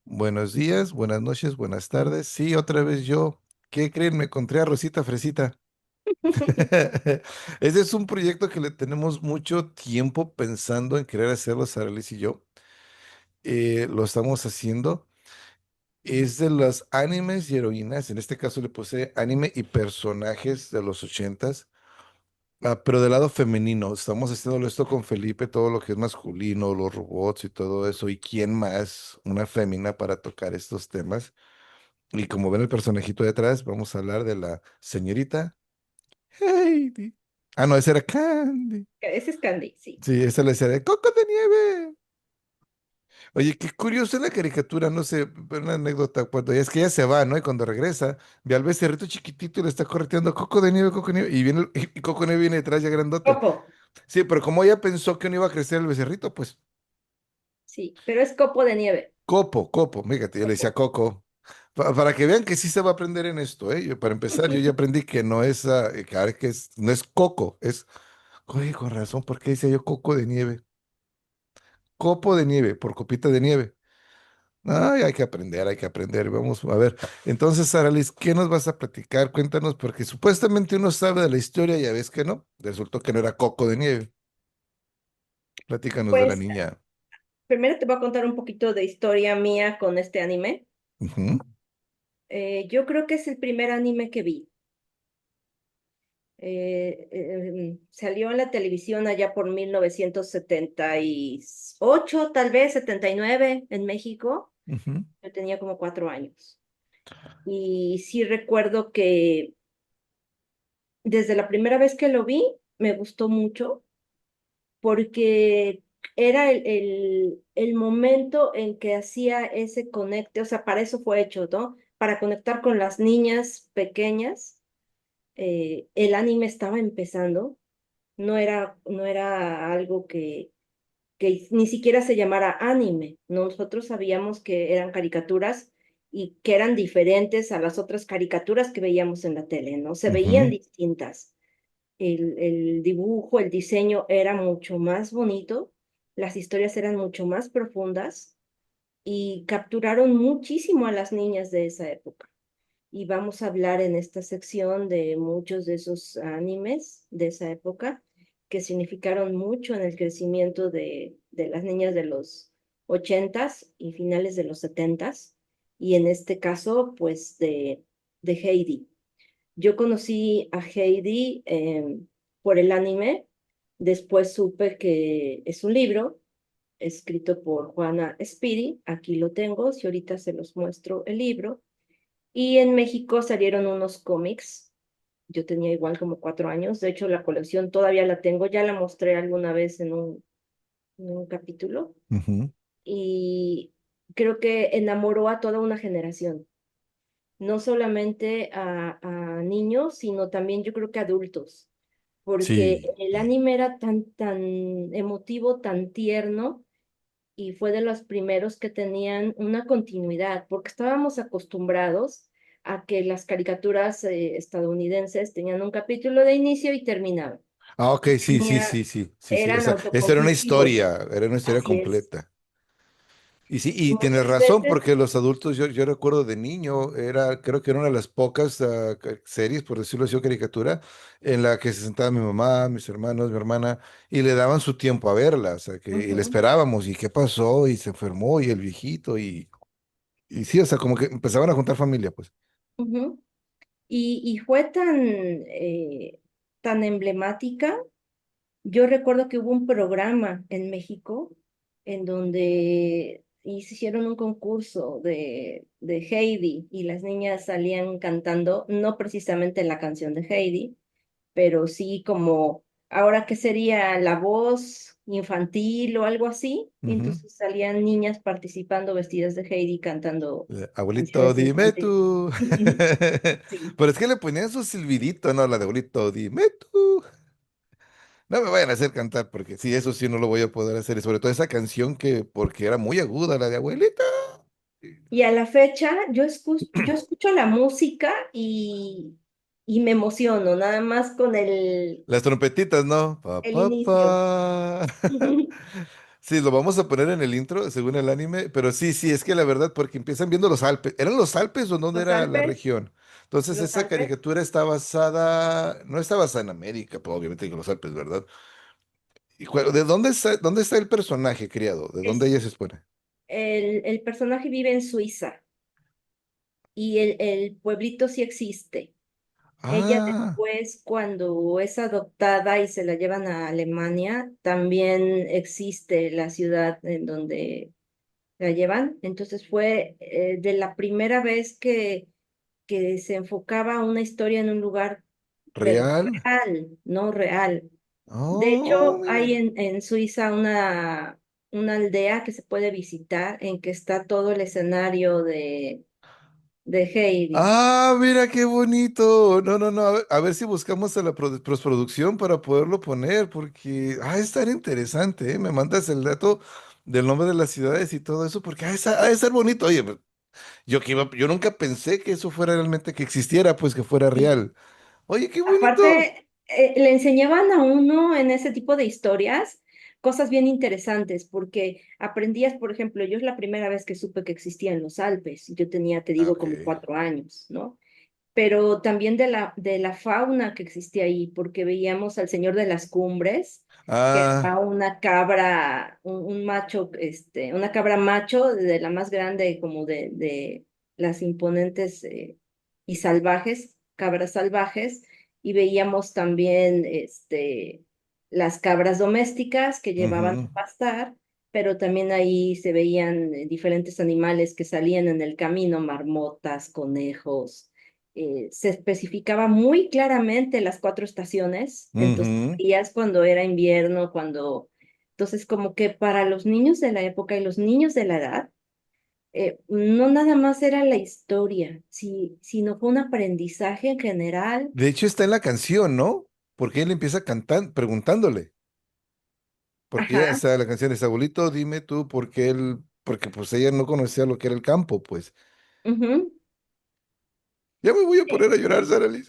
Buenos días, buenas noches, buenas tardes. Sí, otra vez yo. ¿Qué creen? Me encontré a Rosita Fresita. Ese es un proyecto que le tenemos mucho tiempo pensando en querer hacerlo, Saralis y yo. Lo estamos haciendo. Es de los animes y heroínas. En este caso le puse anime y personajes de los ochentas. Pero del lado femenino, estamos haciéndolo esto con Felipe, todo lo que es masculino, los robots y todo eso. ¿Y quién más? Una fémina para tocar estos temas. Y como ven el personajito de atrás, vamos a hablar de la señorita Heidi. Ah, no, esa era Candy. Ese es Candy, sí. Sí, esa le decía de Coco de Nieve. Oye, qué curioso es la caricatura, no sé, una anécdota, cuando es que ella se va, ¿no? Y cuando regresa, ve al becerrito chiquitito y le está correteando Coco de Nieve, y viene, y Coco de Nieve viene detrás ya grandote. Copo, Sí, pero como ella pensó que no iba a crecer el becerrito, pues, sí, pero es copo de nieve. Copo, fíjate, yo le decía Copo. Coco. Para que vean que sí se va a aprender en esto, ¿eh? Para empezar, yo ya aprendí que no es, no es coco, es, oye, con razón, ¿por qué decía yo coco de nieve? Copo de nieve, por copita de nieve. Ay, hay que aprender, hay que aprender. Vamos a ver. Entonces, Aralis, ¿qué nos vas a platicar? Cuéntanos, porque supuestamente uno sabe de la historia, ya ves que no. Resultó que no era coco de nieve. Platícanos de la Pues niña. primero te voy a contar un poquito de historia mía con este anime. Ujú, Yo creo que es el primer anime que vi. Salió en la televisión allá por 1978, tal vez 79 en México. ujú. Yo tenía como 4 años. Y sí recuerdo que desde la primera vez que lo vi, me gustó mucho porque era el momento en que hacía ese conecte, o sea, para eso fue hecho, ¿no? Para conectar con las niñas pequeñas. El anime estaba empezando, no era algo que ni siquiera se llamara anime. Nosotros sabíamos que eran caricaturas y que eran diferentes a las otras caricaturas que veíamos en la tele, ¿no? Se veían Ujú. distintas. El dibujo, el diseño era mucho más bonito, las historias eran mucho más profundas y capturaron muchísimo a las niñas de esa época. Y vamos a hablar en esta sección de muchos de esos animes de esa época que significaron mucho en el crecimiento de las niñas de los ochentas y finales de los setentas, y en este caso, pues de Heidi. Yo conocí a Heidi por el anime, después supe que es un libro escrito por Juana Spiri, aquí lo tengo, si ahorita se los muestro el libro, y en México salieron unos cómics, yo tenía igual como 4 años, de hecho la colección todavía la tengo, ya la mostré alguna vez en un capítulo, Ujú. y creo que enamoró a toda una generación, no solamente a niños, sino también yo creo que adultos, porque Sí. el anime era tan emotivo, tan tierno, y fue de los primeros que tenían una continuidad, porque estábamos acostumbrados a que las caricaturas estadounidenses tenían un capítulo de inicio y terminaban. Ah, ok, sí, sí, sí, Tenía, sí, sí, sí. O eran sea, esta autoconclusivos, era una historia así es. completa. Y sí, y tienes Muchas razón, veces, porque los adultos, yo recuerdo de niño, creo que era una de las pocas series, por decirlo así, o caricatura, en la que se sentaba mi mamá, mis hermanos, mi hermana, y le daban su tiempo a verla, o sea, y le ujú, esperábamos, y qué pasó, y se enfermó, y el viejito, y sí, o sea, como que empezaban a juntar familia, pues. ujú. Y fue tan emblemática. Yo recuerdo que hubo un programa en México en donde hicieron un concurso de Heidi y las niñas salían cantando, no precisamente la canción de Heidi, pero sí como, ahora que sería la voz infantil o algo así. Y Ujú. entonces salían niñas participando vestidas de Heidi cantando Abuelito, canciones dime infantiles. tú. Sí. Pero es que le ponían su silbidito, ¿no? La de abuelito, dime tú. No me vayan a hacer cantar, porque sí, eso sí no lo voy a poder hacer. Y sobre todo esa canción que, porque era muy aguda, la de abuelita. Y a la fecha yo escucho la música y me emociono, nada más con Las trompetitas, ¿no? Pa, el pa, inicio. pa. Sí, lo vamos a poner en el intro, según el anime, pero sí, sí, es que la verdad, porque empiezan viendo los Alpes. ¿Eran los Alpes o dónde Los era la Alpes, región? Entonces, los esa Alpes, caricatura está basada, no está basada en América, pues obviamente en los Alpes, ¿verdad? ¿Y ¿de dónde está el personaje criado? ¿De dónde es, ella se expone? el personaje vive en Suiza y el pueblito sí existe. Ella Ah, después, cuando es adoptada y se la llevan a Alemania, también existe la ciudad en donde la llevan. Entonces fue de la primera vez que se enfocaba una historia en un lugar, pero ¿real? real, no real. De Oh, hecho, hay mira. en Suiza una aldea que se puede visitar en que está todo el escenario de Heidi. Ah, mira qué bonito. No, no, no. A ver si buscamos a la postproducción para poderlo poner, porque es tan interesante, ¿eh? Me mandas el dato del nombre de las ciudades y todo eso, porque ha de ser bonito. Oye, pues, yo nunca pensé que eso fuera realmente que existiera, pues que fuera Y real. Oye, qué bonito. aparte, le enseñaban a uno en ese tipo de historias cosas bien interesantes, porque aprendías, por ejemplo, yo es la primera vez que supe que existían los Alpes, yo tenía, te Ah, digo, ok. como 4 años, ¿no? Pero también de la fauna que existía ahí, porque veíamos al Señor de las Cumbres, que Ah, era una cabra, un macho, una cabra macho de la más grande como de las imponentes y salvajes, cabras salvajes, y veíamos también las cabras domésticas que llevaban ujú, a pastar, pero también ahí se veían diferentes animales que salían en el camino, marmotas, conejos. Se especificaba muy claramente las 4 estaciones, entonces ujú. veías cuando era invierno, entonces como que para los niños de la época y los niños de la edad, no nada más era la historia, sino fue un aprendizaje en general. De hecho, está en la canción, ¿no? Porque él empieza cantando, preguntándole. Porque ya Ajá. está la canción, es abuelito, dime tú por qué él, porque pues ella no conocía lo que era el campo, pues. Ujú. Ya me voy a Eh, poner a llorar, Sara Liz.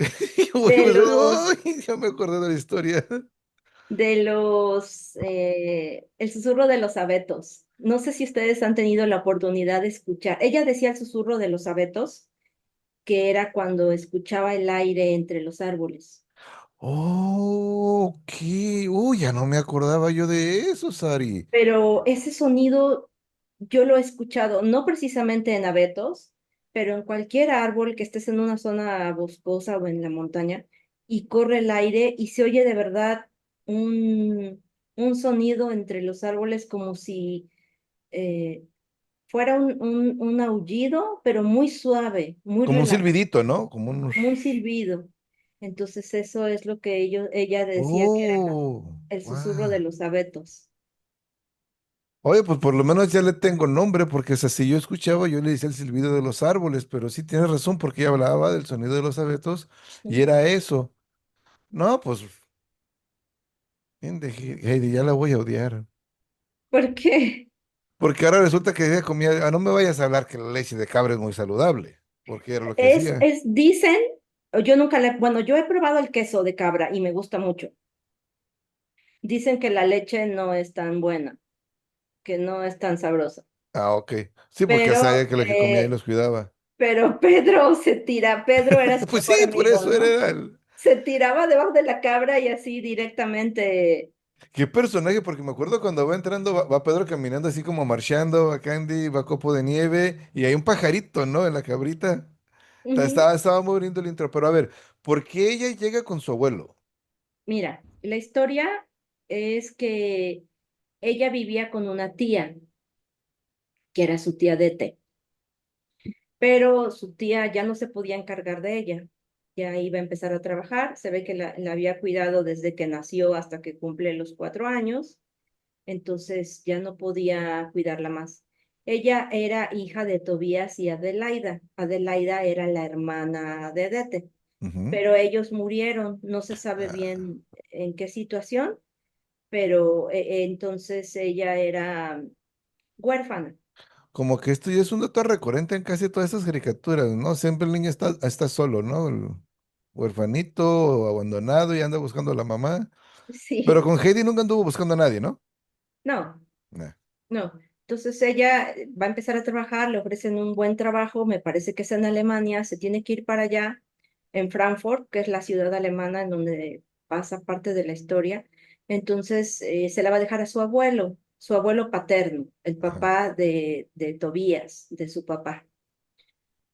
Yo voy a De empezar, los, ay, ya me acordé de la historia. el susurro de los abetos. No sé si ustedes han tenido la oportunidad de escuchar. Ella decía el susurro de los abetos, que era cuando escuchaba el aire entre los árboles. Oh, ok. Uy, ya no me acordaba yo de eso, Sari. Pero ese sonido yo lo he escuchado, no precisamente en abetos, pero en cualquier árbol que estés en una zona boscosa o en la montaña y corre el aire y se oye de verdad un sonido entre los árboles como si eh, fuera un aullido, pero muy suave, muy Como un relajado, silbidito, ¿no? Como un... como un silbido. Entonces eso es lo que ella decía que era Oh, el susurro de wow. los abetos. Oye, pues por lo menos ya le tengo nombre, porque o sea, si yo escuchaba, yo le decía el silbido de los árboles, pero sí tienes razón, porque ella hablaba del sonido de los abetos y Ujú. era eso. No, pues, bien de Heidi, ya la voy a odiar. ¿Por qué? Porque ahora resulta que ella comía, no me vayas a hablar que la leche de cabra es muy saludable, porque era lo que hacía. Dicen, yo nunca bueno, yo he probado el queso de cabra y me gusta mucho. Dicen que la leche no es tan buena, que no es tan sabrosa. Ah, ok. Sí, porque sabía Pero, que lo que comía y los cuidaba. Pedro era su Pues sí, mejor por amigo, eso ¿no? era Se tiraba debajo de la cabra y así directamente. qué personaje, porque me acuerdo cuando va entrando, va Pedro caminando así como marchando, va Candy, va Copo de Nieve, y hay un pajarito, ¿no? En la cabrita. Ujú. Estaba muy bonito el intro, pero a ver, ¿por qué ella llega con su abuelo? Mira, la historia es que ella vivía con una tía, que era su tía Dete. Pero su tía ya no se podía encargar de ella. Ya iba a empezar a trabajar, se ve que la había cuidado desde que nació hasta que cumple los 4 años, entonces ya no podía cuidarla más. Ella era hija de Tobías y Adelaida. Adelaida era la hermana de Dete, Ujú. pero ellos murieron, no se sabe Ah, bien en qué situación, pero entonces ella era huérfana. Como que esto ya es un dato recurrente en casi todas esas caricaturas, ¿no? Siempre el niño está solo, ¿no? El huerfanito o abandonado y anda buscando a la mamá. Pero Sí, con Heidi nunca anduvo buscando a nadie, ¿no? no, Nah. no. Entonces ella va a empezar a trabajar, le ofrecen un buen trabajo, me parece que es en Alemania, se tiene que ir para allá, en Frankfurt, que es la ciudad alemana en donde pasa parte de la historia. Entonces se la va a dejar a su abuelo paterno, el Ajá. papá de Tobías, de su papá.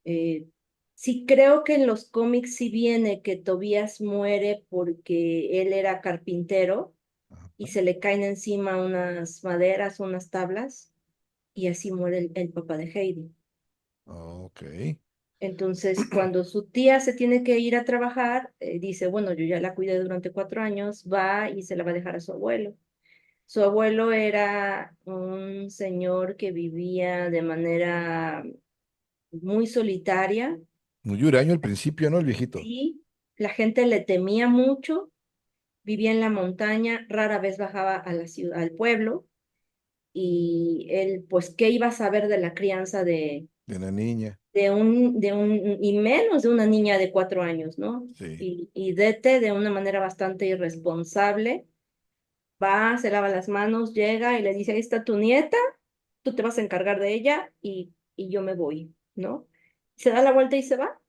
Eh, sí creo que en los cómics sí viene que Tobías muere porque él era carpintero y se le caen encima unas maderas, unas tablas, y así muere el papá de Heidi. Ok. Entonces, cuando su tía se tiene que ir a trabajar, dice, bueno, yo ya la cuidé durante 4 años, va y se la va a dejar a su abuelo. Su abuelo era un señor que vivía de manera muy solitaria. Muy huraño al principio, ¿no? El viejito. Sí, la gente le temía mucho, vivía en la montaña, rara vez bajaba a la ciudad, al pueblo, y él, pues, ¿qué iba a saber de la crianza De la niña. y menos de una niña de 4 años, ¿no? Sí. Y Dete, de una manera bastante irresponsable, va, se lava las manos, llega y le dice, ahí está tu nieta, tú te vas a encargar de ella y yo me voy, ¿no? Se da la vuelta y se va,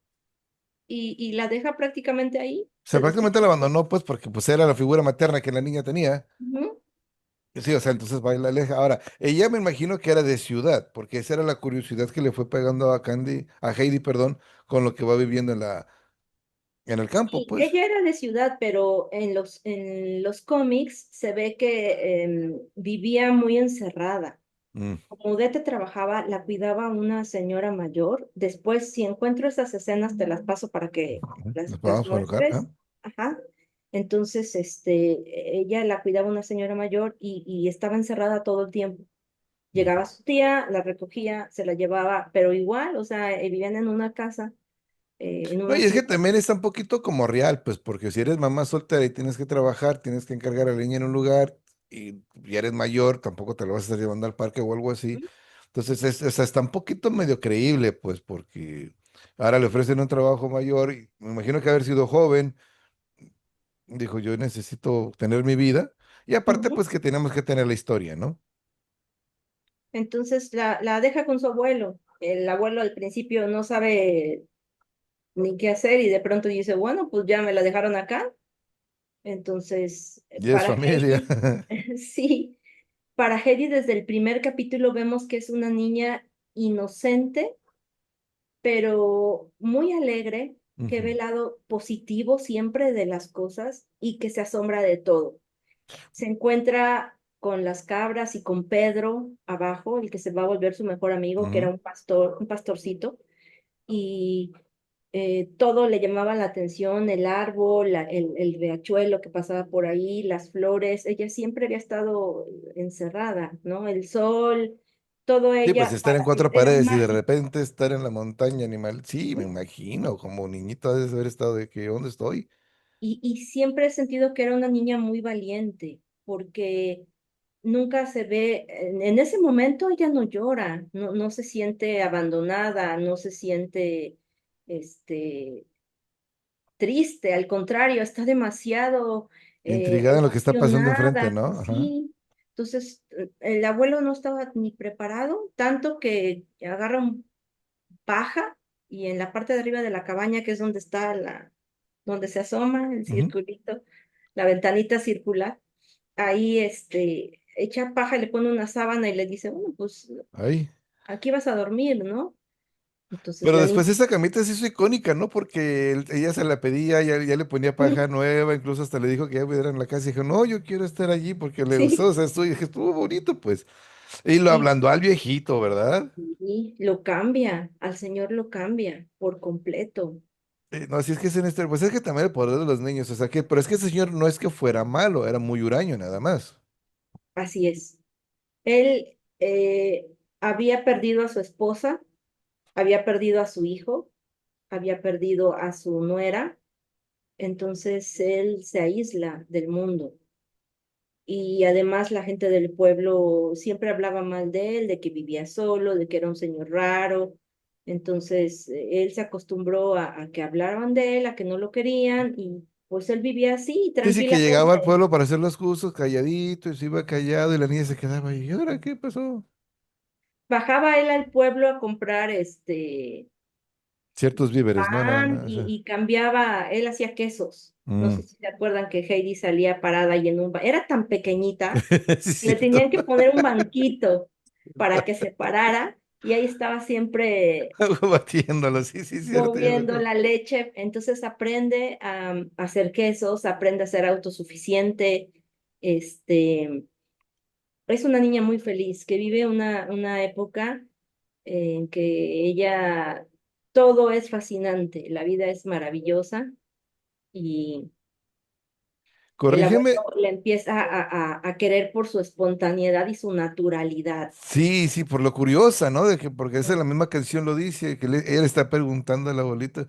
y la deja prácticamente ahí, O sea, se despide. prácticamente la abandonó, pues, porque pues era la figura materna que la niña tenía. Ujú. Sí, o sea, entonces baila aleja. Ahora, ella me imagino que era de ciudad, porque esa era la curiosidad que le fue pegando a Candy, a Heidi, perdón, con lo que va viviendo en el campo, Sí, pues. ella era de ciudad, pero en los cómics se ve que vivía muy encerrada. Mm, Como Dete trabajaba, la cuidaba una señora mayor. Después, si encuentro esas escenas, te las paso para que nos las vamos a colocar, ¿ah? muestres. Ajá. Entonces, ella la cuidaba una señora mayor y estaba encerrada todo el tiempo. Llegaba Ujú. su tía, la recogía, se la llevaba, pero igual, o sea, vivían en una casa, en No, una y es que ciudad. también está un poquito como real, pues, porque si eres mamá soltera y tienes que trabajar, tienes que encargar a la niña en un lugar y ya eres mayor, tampoco te lo vas a estar llevando al parque o algo así. Entonces, o sea, está un poquito medio creíble, pues, porque ahora le ofrecen un trabajo mayor y me imagino que haber sido joven, dijo, yo necesito tener mi vida. Y aparte, Ujú. pues, que tenemos que tener la historia, ¿no? Entonces la deja con su abuelo. El abuelo al principio no sabe ni qué hacer y de pronto dice, bueno, pues ya me la dejaron acá. Entonces, Y es para familia. Heidi, sí, para Heidi desde el primer capítulo vemos que es una niña inocente, pero muy alegre, que ve Ujú. el lado positivo siempre de las cosas y que se asombra de todo. Se encuentra con las cabras y con Pedro abajo, el que se va a volver su mejor amigo, que era Ujú. un pastor, un pastorcito, y todo le llamaba la atención, el árbol, el riachuelo que pasaba por ahí, las flores. Ella siempre había estado encerrada, ¿no? El sol, todo Sí, pues ella estar en para cuatro era paredes y de mágico. repente estar en la montaña animal. Sí, me ¿No? imagino, como niñito debes haber estado de que, ¿dónde estoy? Y siempre he sentido que era una niña muy valiente, porque nunca se ve, en ese momento ella no llora, no se siente abandonada, no se siente este, triste, al contrario, está demasiado Intrigada en lo que está pasando enfrente, emocionada, ¿no? Ajá. sí. Entonces, el abuelo no estaba ni preparado, tanto que agarra un paja y en la parte de arriba de la cabaña, que es donde está donde se asoma el Ujú. circulito, la ventanita circular, ahí echa paja, le pone una sábana y le dice, bueno, pues Ahí. aquí vas a dormir, ¿no? Entonces Pero la niña, después esa camita se hizo icónica, ¿no? Porque ella se la pedía, ya le ponía paja nueva, incluso hasta le dijo que ya viviera en la casa y dijo, no, yo quiero estar allí porque le gustó, o sí, sea, y dije, estuvo bonito, pues. Y lo y, hablando al viejito, ¿verdad? y lo cambia, al señor lo cambia por completo. No, así es que es en este, pues es que también el poder de los niños, o sea, que, pero es que ese señor no es que fuera malo, era muy huraño nada más. Así es. Él había perdido a su esposa, había perdido a su hijo, había perdido a su nuera, entonces él se aísla del mundo. y además la gente del pueblo siempre hablaba mal de él, de que vivía solo, de que era un señor raro. Entonces, él se acostumbró a que hablaban de él, a que no lo querían y pues él vivía así, Dice que llegaba al tranquilamente. pueblo para hacer los cursos calladito y se iba callado y la niña se quedaba ahí. ¿Y ahora qué pasó? Bajaba él al pueblo a comprar Ciertos víveres, ¿no? Nada pan más. y cambiaba, él hacía quesos. No sé Mm. si se acuerdan que Heidi salía parada y en era tan pequeñita, Sí, es le cierto. tenían que poner un banquito para que se parara y ahí estaba siempre Batiéndolo, sí, sí, es cierto, ya me moviendo acuerdo. la leche. Entonces aprende a hacer quesos, aprende a ser autosuficiente. Este, es una niña muy feliz que vive una época en que ella todo es fascinante, la vida es maravillosa y el abuelo Corrígeme. le empieza a querer por su espontaneidad y su naturalidad. Sí, sí, por lo curiosa, ¿no? De que, porque esa es la misma canción lo dice, que él está preguntando a la abuelita,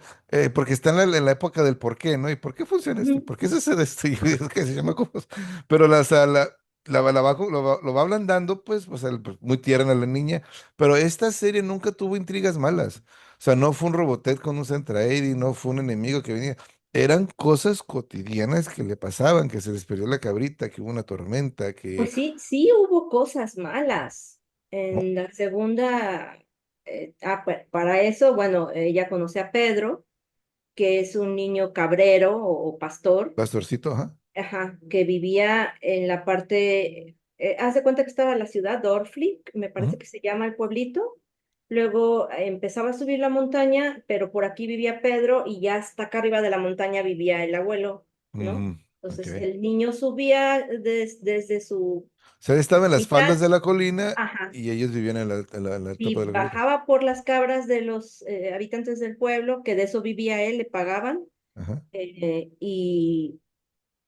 porque está en la época del por qué, ¿no? ¿Y por qué funciona esto? ¿Y Ujú. por qué se hace esto? Y es que se llama cosas. Pero o sea, lo va ablandando, pues, o sea, pues, muy tierna la niña. Pero esta serie nunca tuvo intrigas malas. O sea, no fue un Robotech con un Centraedi, no fue un enemigo que venía. Eran cosas cotidianas que le pasaban, que se les perdió la cabrita, que hubo una tormenta, que... Pues sí, sí hubo cosas malas. ¿no? En la segunda, para eso, bueno, ella conoce a Pedro, que es un niño cabrero o pastor. Pastorcito, ajá. Ajá, que vivía en la parte, haz de cuenta que estaba la ciudad, Dorfli, me parece Ujú, que se llama el pueblito. Luego empezaba a subir la montaña, pero por aquí vivía Pedro y ya hasta acá arriba de la montaña vivía el abuelo, ¿no? ujú, ok. Entonces el niño subía desde su O sea, él estaba en las faldas casita, de la colina ajá, y ellos vivían en la topa de y la colina. bajaba por las cabras de los habitantes del pueblo, que de eso vivía él, le pagaban, Ajá. y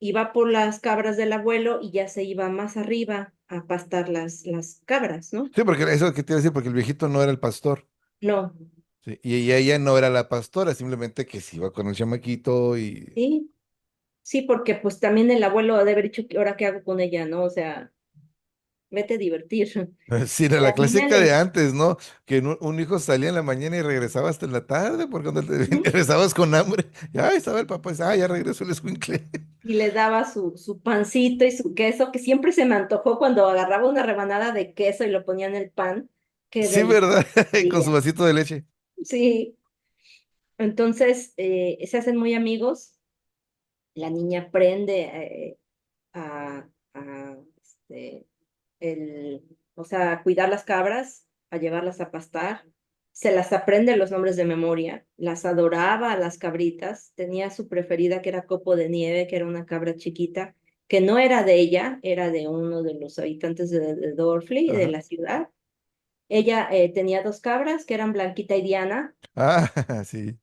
iba por las cabras del abuelo y ya se iba más arriba a pastar las cabras, ¿no? Sí, porque eso que te iba a decir, porque el viejito no era el pastor. No, Sí, y ella no era la pastora, simplemente que se iba con el chamaquito y... sí, sí, porque pues también el abuelo ha de haber dicho, ¿ahora qué hago con ella, no? O sea, vete a divertir. Sí, era La la niña clásica de le... antes, ¿no? Que un hijo salía en la mañana y regresaba hasta en la tarde, porque cuando te Ujú. regresabas con hambre, ya estaba el papá, y dice, ya regresó el escuincle. Y le daba su pancito y su queso, que siempre se me antojó cuando agarraba una rebanada de queso y lo ponía en el pan. Qué Sí, ¿verdad? Con su delicia. vasito de leche. Sí, entonces se hacen muy amigos. La niña aprende a el, o sea, a cuidar las cabras, a llevarlas a pastar. Se las aprende los nombres de memoria, las adoraba a las cabritas, tenía su preferida que era Copo de Nieve, que era una cabra chiquita, que no era de ella, era de uno de los habitantes de Dorfli, de Ajá. la ciudad. Ella tenía dos cabras que eran Blanquita y Diana, Ah, sí.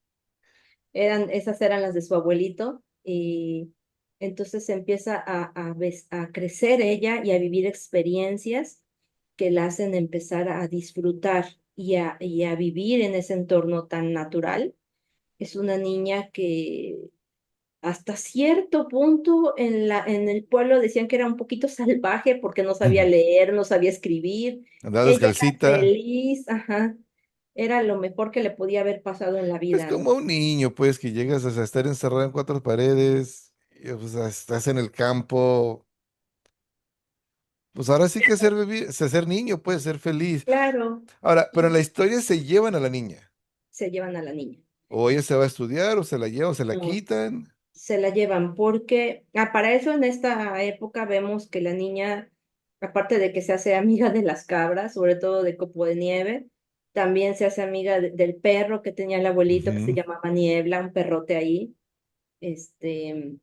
esas eran las de su abuelito, y entonces empieza a crecer ella y a vivir experiencias que la hacen empezar a disfrutar y a vivir en ese entorno tan natural. Es una niña que hasta cierto punto en el pueblo decían que era un poquito salvaje porque no sabía leer, no sabía escribir. Andaba Ella era descalcita. feliz, ajá. Era lo mejor que le podía haber pasado en la Pues vida, ¿no? como un niño, pues, que llegas a estar encerrado en cuatro paredes, y, o sea, estás en el campo, pues ahora sí que ser niño, puede ser feliz. Claro, Ahora, pero en y la historia se llevan a la niña, se llevan a la niña. o ella se va a estudiar, o se la lleva, o se la No, quitan. se la llevan porque, para eso en esta época vemos que la niña, aparte de que se hace amiga de las cabras, sobre todo de Copo de Nieve, también se hace amiga del perro que tenía el abuelito que se Ujú, llamaba Niebla, un perrote ahí. Este,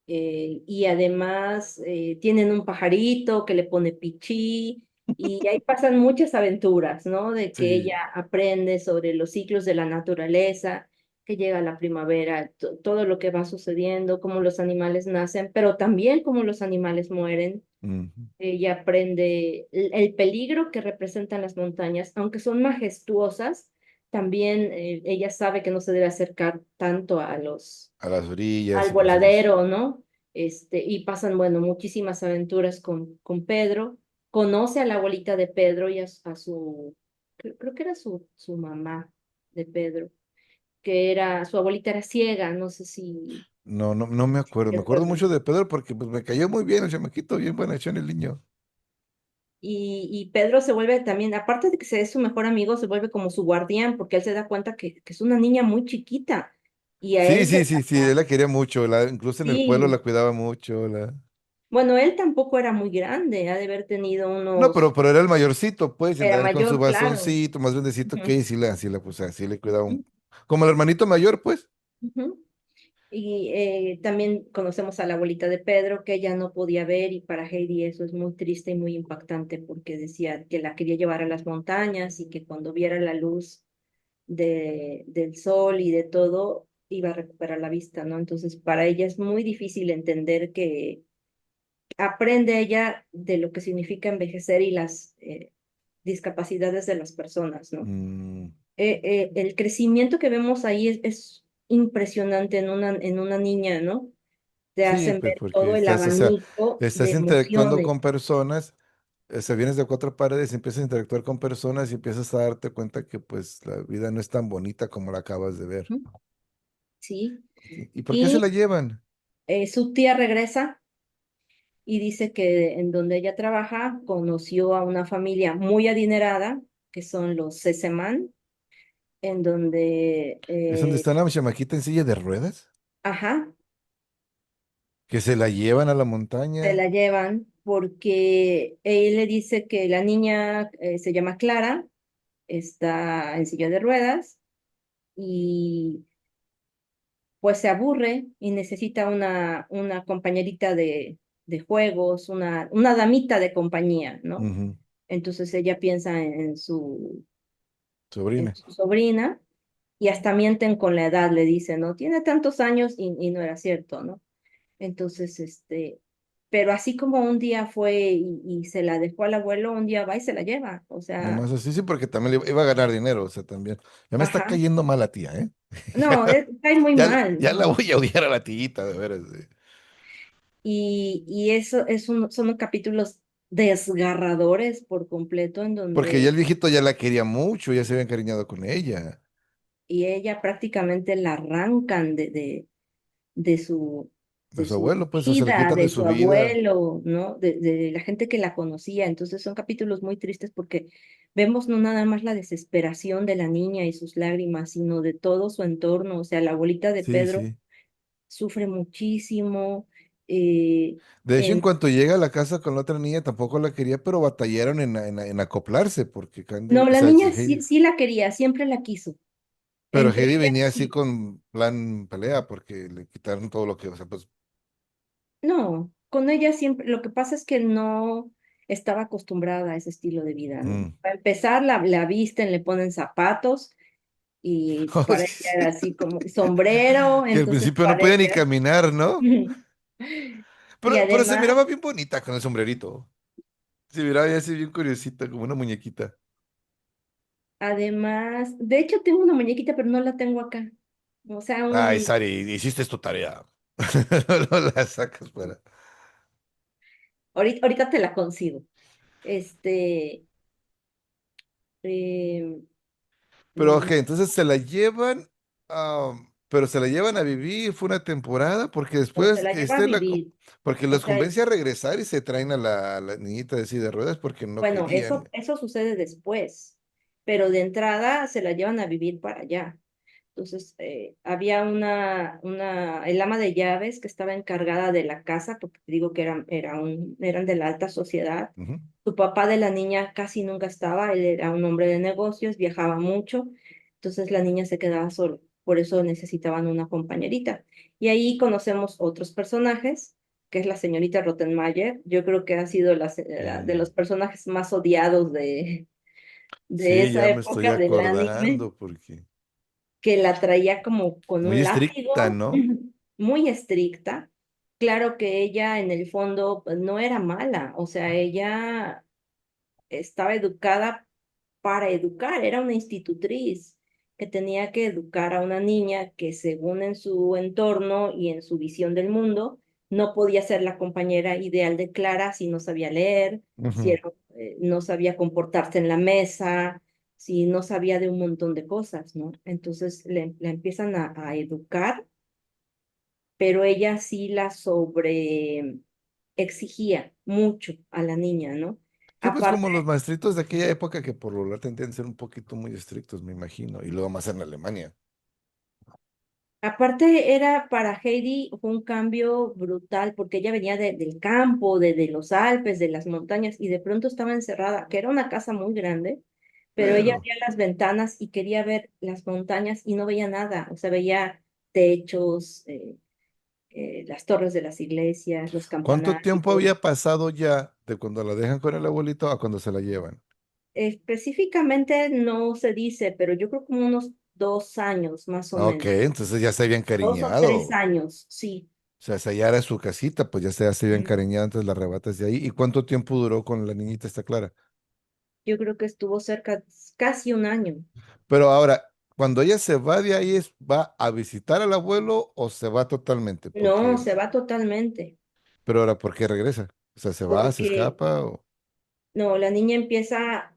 y además tienen un pajarito que le pone pichí y ahí pasan muchas aventuras, ¿no? De que sí. ella aprende sobre los ciclos de la naturaleza, que llega la primavera, todo lo que va sucediendo, cómo los animales nacen, pero también cómo los animales mueren. Ujú. Ella aprende el peligro que representan las montañas, aunque son majestuosas, también ella sabe que no se debe acercar tanto A las orillas al y cosas así. voladero, ¿no? y pasan, bueno, muchísimas aventuras con Pedro. Conoce a la abuelita de Pedro y a su, creo que era su mamá de Pedro, que era, su abuelita era ciega, no sé si No, no, no me acuerdo. Me acuerdo recuerdas. mucho de Pedro porque pues me cayó muy bien el chamaquito, bien buena en el niño. Y Pedro se vuelve también, aparte de que se es su mejor amigo, se vuelve como su guardián, porque él se da cuenta que es una niña muy chiquita. Y a Sí, él se sí, le sí, sí, él da- la quería mucho, incluso en el pueblo la Sí, cuidaba mucho. bueno, él tampoco era muy grande, ha de haber tenido No, unos, pero era el mayorcito, pues, y era andaba con su mayor, claro. bastoncito, más grandecito que Ujú, y pues, así le cuidaba ujú, como el hermanito mayor, pues. ujú. Y también conocemos a la abuelita de Pedro, que ella no podía ver, y para Heidi eso es muy triste y muy impactante, porque decía que la quería llevar a las montañas y que cuando viera la luz del sol y de todo, iba a recuperar la vista, ¿no? Entonces, para ella es muy difícil entender que aprende ella de lo que significa envejecer y las discapacidades de las personas, ¿no? Mm, El crecimiento que vemos ahí es impresionante en una niña, ¿no? Te sí, hacen pues ver porque todo el estás, o sea, abanico de estás interactuando emociones. con personas, o sea, vienes de cuatro paredes, empiezas a interactuar con personas y empiezas a darte cuenta que pues la vida no es tan bonita como la acabas de ver. ¿No? Sí. ¿Y por qué se la Y llevan? su tía regresa y dice que en donde ella trabaja conoció a una familia muy adinerada, que son los Sesemann, en donde, ¿Es donde está la chamaquita en silla de ruedas? ajá, Que se la llevan a la se montaña. la llevan porque él le dice que la niña se llama Clara, está en silla de ruedas y pues se aburre y necesita una compañerita de juegos, una damita de compañía, ¿no? Ujú, Entonces ella piensa en sobrina. su sobrina y hasta mienten con la edad, le dicen, ¿no? Tiene tantos años y no era cierto, ¿no? Entonces, pero así como un día fue y se la dejó al abuelo, un día va y se la lleva, o sea, Nomás así, sí, porque también le iba a ganar dinero, o sea, también. Ya me está ajá. cayendo mal la tía, ¿eh? No, cae muy Ya, mal, ya la ¿no? voy a odiar a la tiguita, de veras. Y eso son capítulos desgarradores por completo en Porque ya el donde viejito ya la quería mucho, ya se había encariñado con ella, y ella prácticamente la arrancan de su, de de su su abuelo, pues, o se la vida, quitan de de su su vida. abuelo, ¿no? De la gente que la conocía. Entonces son capítulos muy tristes porque vemos no nada más la desesperación de la niña y sus lágrimas, sino de todo su entorno. O sea, la abuelita de Sí, Pedro sí. sufre muchísimo. eh, De hecho, en en, cuanto llega a la casa con la otra niña, tampoco la quería, pero batallaron en acoplarse, porque Candy, no, o la sea, niña sí, Heidi, sí la quería, siempre la quiso. pero Entre Heidi ellas, venía así sí. con plan pelea, porque le quitaron todo lo que, o sea, pues, No, con ella siempre, lo que pasa es que no estaba acostumbrada a ese estilo de vida, ¿no? mm. Para empezar, la visten, le ponen zapatos y para ella era así como sombrero, Que al entonces principio no para podía ni ella. caminar, ¿no? Y Pero se además, miraba bien bonita con el sombrerito. Se miraba ya así bien curiosita, como una muñequita. además, de hecho tengo una muñequita, pero no la tengo acá. O sea, Ay, Sari, hiciste tu tarea. No la sacas para. ahorita te la consigo. Este, eh, Pero, ok, mm, entonces se la llevan, pero se la llevan a vivir, fue una temporada, porque o se después, la lleva a vivir. porque O los sea, convence a regresar y se traen a la niñita de silla de ruedas porque no bueno, querían. eso sucede después, pero de entrada se la llevan a vivir para allá. Entonces, había el ama de llaves que estaba encargada de la casa, porque te digo que eran de la alta sociedad. Ujú, Su papá de la niña casi nunca estaba, él era un hombre de negocios, viajaba mucho, entonces la niña se quedaba sola, por eso necesitaban una compañerita. Y ahí conocemos otros personajes, que es la señorita Rottenmeier, yo creo que ha sido de sí. los personajes más odiados de Sí, esa ya me estoy época del anime, acordando porque que la traía como con muy un estricta, látigo, ¿no? muy estricta. Claro que ella en el fondo pues, no era mala, o sea, ella estaba educada para educar, era una institutriz que tenía que educar a una niña que según en su entorno y en su visión del mundo, no podía ser la compañera ideal de Clara si no sabía leer, si Ujú. no sabía comportarse en la mesa, si no sabía de un montón de cosas, ¿no? Entonces la empiezan a educar, pero ella sí la sobre exigía mucho a la niña, ¿no? Sí, pues Aparte, como los maestritos de aquella época que por lo general tendían a ser un poquito muy estrictos, me imagino, y luego más en Alemania. aparte era para Heidi fue un cambio brutal porque ella venía del campo, de los Alpes, de las montañas y de pronto estaba encerrada, que era una casa muy grande, pero ella Bueno, abría las ventanas y quería ver las montañas y no veía nada, o sea, veía techos, las torres de las iglesias, los ¿cuánto campanarios. tiempo había pasado ya de cuando la dejan con el abuelito a cuando se la llevan? Específicamente no se dice, pero yo creo como unos 2 años más o Ok, menos, entonces ya se había 2 o 3 encariñado. años, sí. O sea, esa ya era su casita, pues ya se había Mm. encariñado, entonces la arrebatas de ahí. ¿Y cuánto tiempo duró con la niñita esta Clara? Yo creo que estuvo cerca, casi un año. Pero ahora, cuando ella se va de ahí, ¿va a visitar al abuelo o se va totalmente? No, Porque, se va totalmente, pero ahora, ¿por qué regresa? O sea, ¿se va, se porque escapa o...? no, la niña empieza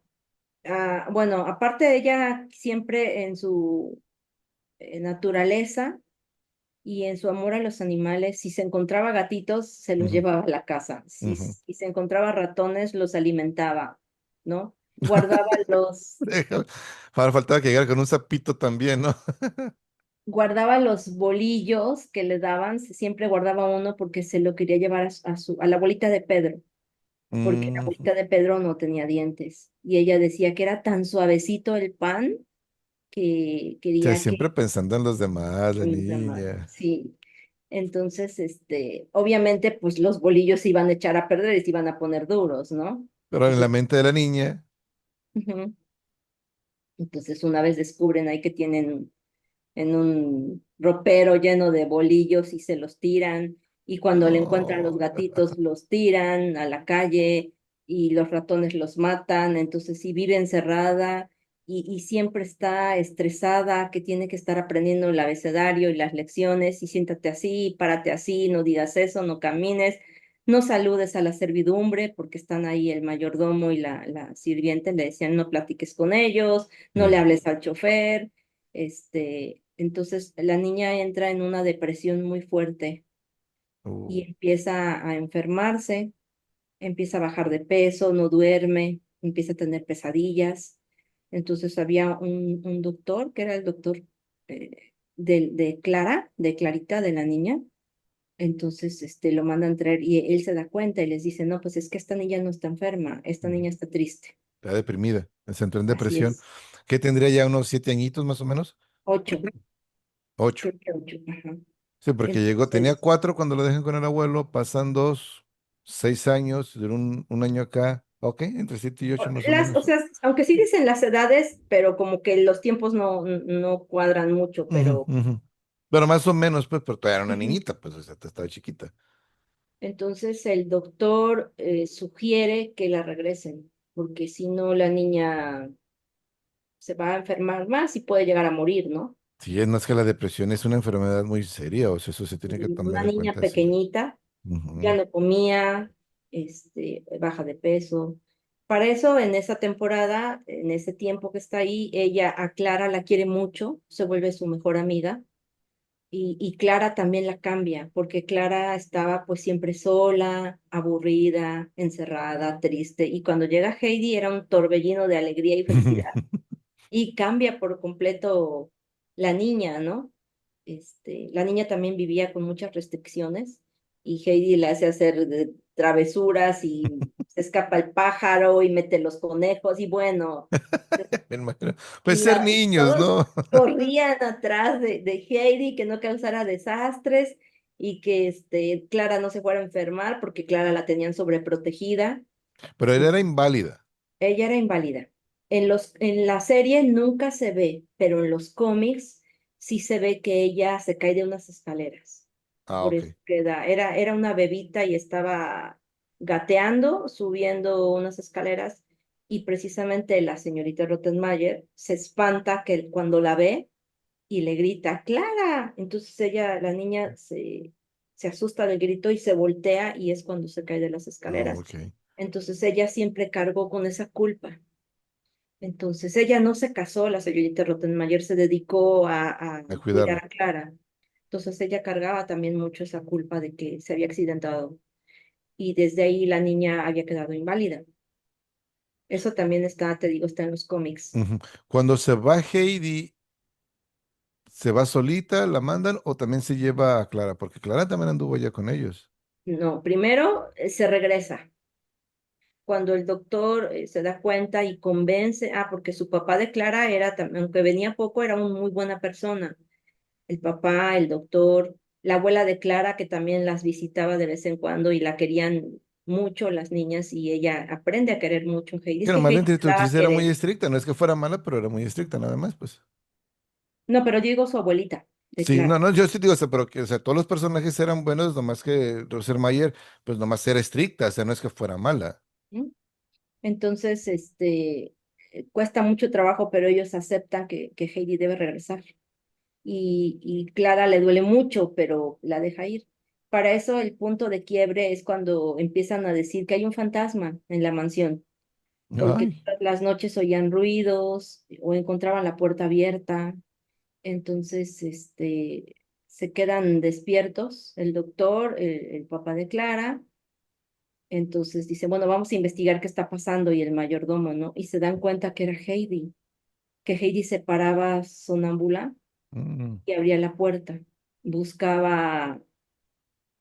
bueno, aparte de ella siempre en su naturaleza y en su amor a los animales, si se encontraba gatitos, se los Ujú, llevaba a la casa, ujú. si se encontraba ratones, los alimentaba, ¿no? Guardaba los, Déjame. Ahora faltaba que llegara con un sapito también, ¿no? guardaba los bolillos que le daban, siempre guardaba uno porque se lo quería llevar a la abuelita de Pedro, porque la Ujú. abuelita de Pedro no tenía dientes y ella decía que era tan suavecito el pan que O sea, quería siempre que pensando en los demás, la los demás, niña. sí. Entonces, obviamente, pues los bolillos se iban a echar a perder y se iban a poner duros, ¿no? Pero en la Entonces, mente de la niña, ujú. Entonces una vez descubren ahí que tienen en un ropero lleno de bolillos y se los tiran, y cuando le encuentran los oh, gatitos los tiran a la calle y los ratones los matan, entonces sí vive encerrada y siempre está estresada, que tiene que estar aprendiendo el abecedario y las lecciones, y siéntate así, párate así, no digas eso, no camines. No saludes a la servidumbre porque están ahí el mayordomo y la sirviente, le decían no platiques con ellos, no le mm, hables al chofer. Entonces la niña entra en una depresión muy fuerte uh, y empieza a enfermarse, empieza a bajar de peso, no duerme, empieza a tener pesadillas. Entonces había un doctor, que era el doctor de Clara, de Clarita, de la niña. Entonces lo mandan traer y él se da cuenta y les dice, no, pues es que esta niña no está enferma, esta ujú. niña está triste. Está deprimida, se entró en Así depresión. es. ¿Qué tendría ya unos 7 añitos más o menos? 8, 8. creo que 8. Ajá. Sí, porque llegó, tenía Entonces, 4 cuando lo dejan con el abuelo, pasan 2, 6 años, de un año acá. Ok, entre 7 y 8 más o o menos. sea, aunque sí dicen las edades, pero como que los tiempos no cuadran mucho, Ujú, pero ujú. Pero más o menos, pues, pero todavía era una ujú. niñita, pues, o sea, estaba chiquita. Entonces el doctor sugiere que la regresen, porque si no la niña se va a enfermar más y puede llegar a morir, ¿no? Sí, es más que la depresión es una enfermedad muy seria, o sea, eso se tiene que Y tomar una en niña cuenta así. pequeñita, ya Ujú. no comía, baja de peso. Para eso, en esa temporada, en ese tiempo que está ahí, ella a Clara la quiere mucho, se vuelve su mejor amiga. Y Clara también la cambia, porque Clara estaba pues siempre sola, aburrida, encerrada, triste, y cuando llega Heidi era un torbellino de alegría y felicidad. Y cambia por completo la niña, ¿no? La niña también vivía con muchas restricciones y Heidi le hace hacer travesuras y se escapa el pájaro y mete los conejos y bueno, Me imagino. Pues y, ser y niños, todos ¿no? corrían atrás de Heidi que no causara desastres y que Clara no se fuera a enfermar porque Clara la tenían sobreprotegida. Pero él Y era inválida. ella era inválida. En la serie nunca se ve, pero en los cómics sí se ve que ella se cae de unas escaleras. Ah, Por ok. eso era una bebita y estaba gateando, subiendo unas escaleras, y precisamente la señorita Rottenmeier se espanta cuando la ve y le grita, Clara. Entonces ella, la niña, se se asusta del grito y se voltea y es cuando se cae de las Oh, escaleras. ok. Entonces ella siempre cargó con esa culpa. Entonces ella no se casó, la señorita Rottenmeier se dedicó a A cuidar cuidarla. a Clara. Entonces ella cargaba también mucho esa culpa de que se había accidentado y desde ahí la niña había quedado inválida. Eso también está, te digo, está en los cómics. Ujú. Cuando se va Heidi, ¿se va solita, la mandan o también se lleva a Clara? Porque Clara también anduvo allá con ellos. No, primero se regresa. Cuando el doctor se da cuenta y convence, porque su papá de Clara era, aunque venía poco, era una muy buena persona. El papá, el doctor, la abuela de Clara, que también las visitaba de vez en cuando y la querían mucho las niñas y ella aprende a querer mucho a Heidi. Es Que que nomás la Heidi la daba a institutriz era muy querer. estricta, no es que fuera mala, pero era muy estricta nada más, pues. No, pero yo digo su abuelita de Sí, no, Clara. no, yo sí digo, o sea, pero que, o sea, todos los personajes eran buenos, nomás que Mayer, pues nomás era estricta, o sea, no es que fuera mala. ¿No? Entonces, cuesta mucho trabajo, pero ellos aceptan que Heidi debe regresar. Y Clara le duele mucho, pero la deja ir. Para eso el punto de quiebre es cuando empiezan a decir que hay un fantasma en la mansión, porque Ay, todas las noches oían ruidos o encontraban la puerta abierta. Entonces, se quedan despiertos el doctor, el papá de Clara. Entonces dice, bueno, vamos a investigar qué está pasando y el mayordomo, ¿no? Y se dan cuenta que era Heidi, que Heidi se paraba sonámbula mm, y abría la puerta, buscaba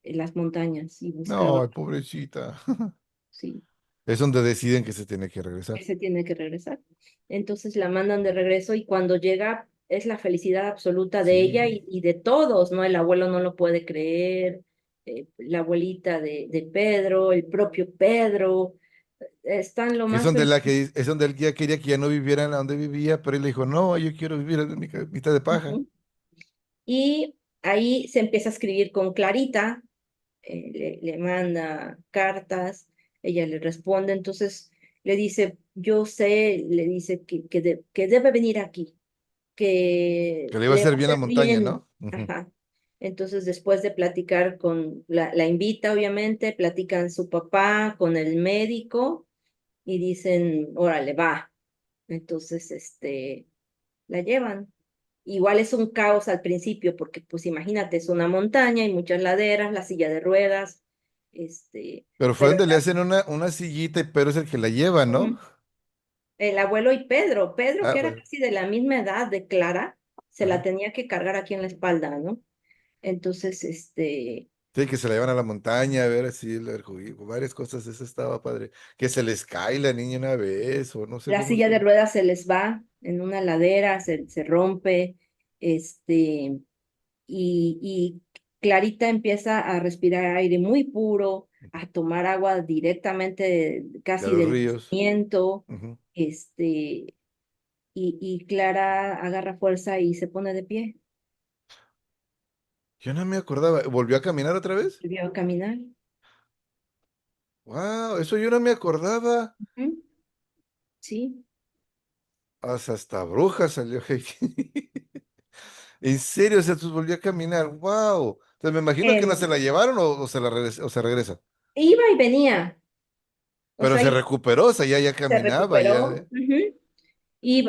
las montañas y buscaba, no, pobrecita. sí, Es donde deciden que se tiene que que regresar. se tiene que regresar. Entonces la mandan de regreso y cuando llega es la felicidad absoluta de ella Sí. y de todos, ¿no? El abuelo no lo puede creer, la abuelita de Pedro, el propio Pedro, están lo Que es más donde felices. es donde él ya quería que ya no viviera en la donde vivía, pero él le dijo, no, yo quiero vivir en mi mitad de paja. Y ahí se empieza a escribir con Clarita, le manda cartas, ella le responde, entonces le dice, yo sé, le dice que debe venir aquí, que Que le iba a le va hacer a bien la hacer montaña, bien. ¿no? Ujú. Ajá. Entonces, después de platicar con, la invita, obviamente, platican su papá con el médico y dicen, órale, va. Entonces, la llevan. Igual es un caos al principio, porque pues imagínate, es una montaña, hay muchas laderas, la silla de ruedas, Pero fue pero donde le hacen una sillita y Pedro es el que la lleva, ¿no? ujú, el abuelo y Pedro, Ah, que era pues, casi de la misma edad de Clara, se la ajá. tenía que cargar aquí en la espalda, ¿no? Entonces, Sí, que se la llevan a la montaña a ver así, varias cosas, eso estaba padre. Que se les cae la niña una vez, o no sé la cómo silla de estuvo. ruedas se les va en una ladera, se rompe, este, y Clarita empieza a respirar aire muy puro, a tomar agua directamente De casi los del ríos. nacimiento, Ujú. y Clara agarra fuerza y se pone de pie, Yo no me acordaba. ¿Volvió a caminar otra vez? volvió a caminar. Wow, eso yo no me acordaba. Ujú. Sí. Hasta bruja salió Heidi. En serio, o sea, pues volvió a caminar. Wow. Entonces me imagino que no se Eh, la llevaron o se o se regresa. Iba y venía, o Pero sea, se recuperó, o sea, ya se caminaba, ya. recuperó. Ujú. Y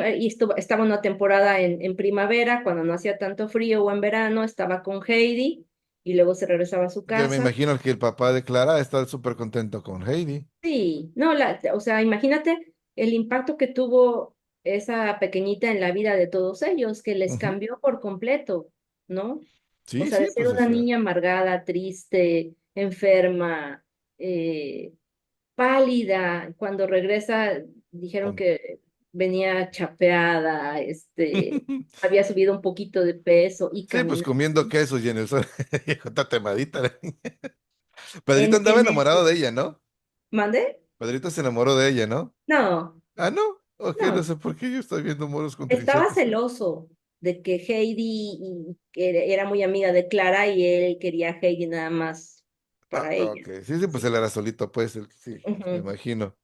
estaba una temporada en primavera, cuando no hacía tanto frío, o en verano, estaba con Heidi y luego se regresaba a su Ya me casa. imagino que el papá de Clara está súper contento con Heidi. Sí, no, o sea, imagínate el impacto que tuvo esa pequeñita en la vida de todos ellos, que les Ujú. cambió por completo, ¿no? O Sí, sea, de sí, ser pues, o una sea. niña amargada, triste, enferma, eh, pálida, cuando regresa, dijeron con- que venía chapeada, había subido un poquito de peso y Sí, pues caminaba. comiendo quesos y en el sol. Está temadita la niña. Pedrito En, andaba en enamorado ese, de ella, ¿no? ¿Mande? Pedrito se enamoró de ella, ¿no? No, Ah, no. Ok, no no. sé por qué yo estoy viendo moros con Estaba 37. celoso de que Heidi que era muy amiga de Clara y él quería a Heidi nada más Ah, para ella. ok. Sí, sí, pues él Sí. era solito, pues, sí, me Ujú. imagino.